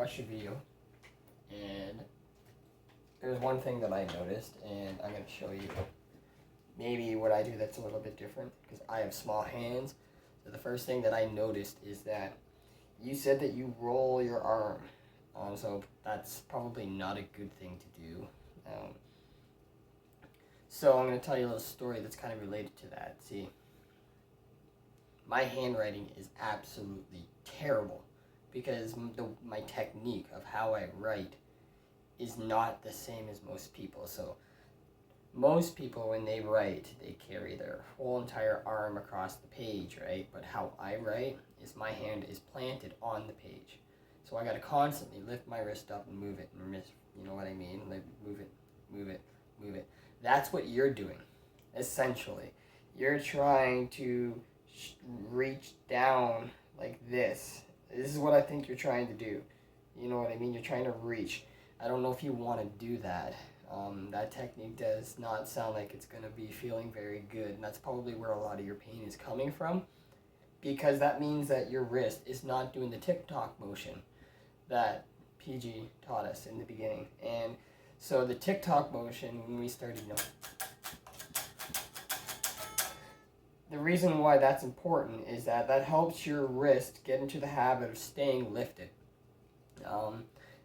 watched your video, and there's one thing that I noticed, and I'm going to show you maybe what I do that's a little bit different, because I have small hands. So the first thing that I noticed is that you said that you roll your arm. So that's probably not a good thing to do. So I'm going to tell you a little story that's kind of related to that. See, my handwriting is absolutely terrible because my technique of how I write is not the same as most people. So most people, when they write, they carry their whole entire arm across the page, right? But how I write is my hand is planted on the page. So I got to constantly lift my wrist up and move it, and you know what I mean? Like move it, move it, move it. That's what you're doing, essentially. You're trying to reach down like this. This is what I think you're trying to do. You know what I mean? You're trying to reach. I don't know if you want to do that. That technique does not sound like it's going to be feeling very good, and that's probably where a lot of your pain is coming from, because that means that your wrist is not doing the tick-tock motion that PG taught us in the beginning. And so the tick-tock motion, when we started, the reason why that's important is that that helps your wrist get into the habit of staying lifted.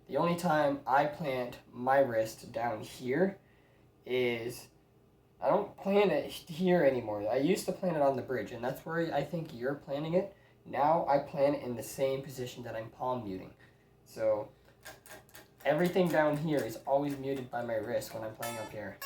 The only time I plant my wrist down here is, I don't plant it here anymore. I used to plant it on the bridge, and that's where I think you're planting it. Now I plant it in the same position that I'm palm muting. So everything down here is always muted by my wrist when I'm playing up here.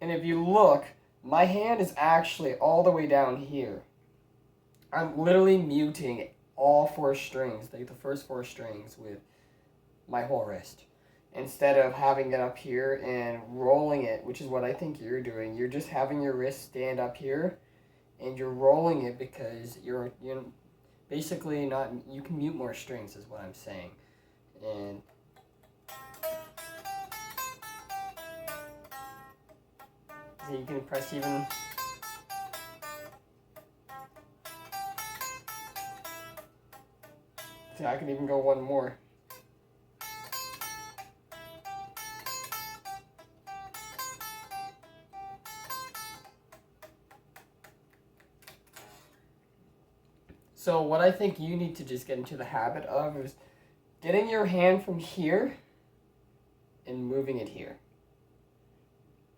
And if you look, my hand is actually all the way down here. I'm literally muting all 4 strings, like the first 4 strings, with my whole wrist. Instead of having it up here and rolling it, which is what I think you're doing. You're just having your wrist stand up here, and you're rolling it because you're basically not, you can mute more strings is what I'm saying. And so you can press even. See, I can even go one more. So what I think you need to just get into the habit of is getting your hand from here and moving it here.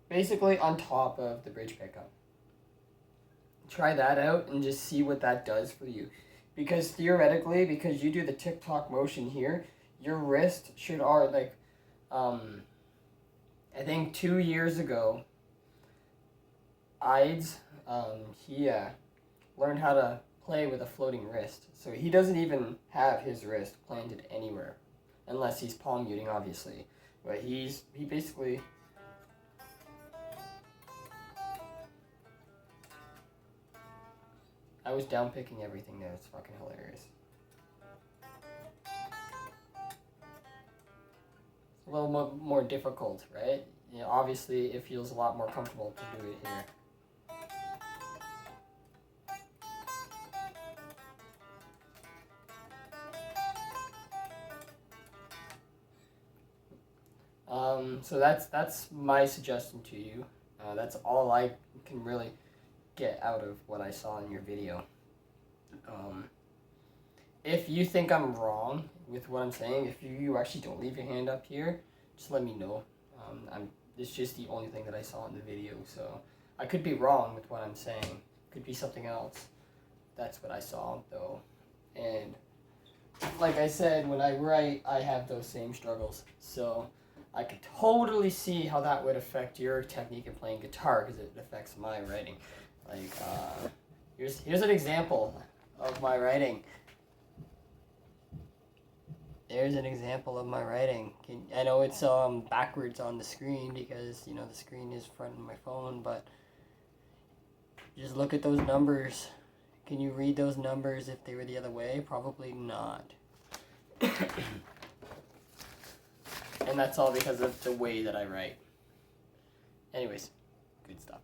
Basically on top of the bridge pickup. Try that out and just see what that does for you. Because theoretically, because you do the tick-tock motion here, your wrist should I think 2 years ago, Ides, he learned how to play with a floating wrist. So he doesn't even have his wrist planted anywhere, unless he's palm muting, obviously. But he basically, I was down picking everything there. It's fucking hilarious. It's a little more difficult, right? You know, obviously it feels a lot more comfortable to do it here. So that's my suggestion to you. That's all I can really get out of what I saw in your video. If you think I'm wrong with what I'm saying, if you actually don't leave your hand up here, just let me know. It's just the only thing that I saw in the video, so I could be wrong with what I'm saying. Could be something else. That's what I saw, though. And like I said, when I write, I have those same struggles. So I could totally see how that would affect your technique in playing guitar, because it affects my writing. Like, here's an example of my writing. There's an example of my writing. I know it's backwards on the screen because, you know, the screen is front of my phone, but just look at those numbers. Can you read those numbers if they were the other way? Probably not. And that's all because of the way that I write. Anyways, good stuff.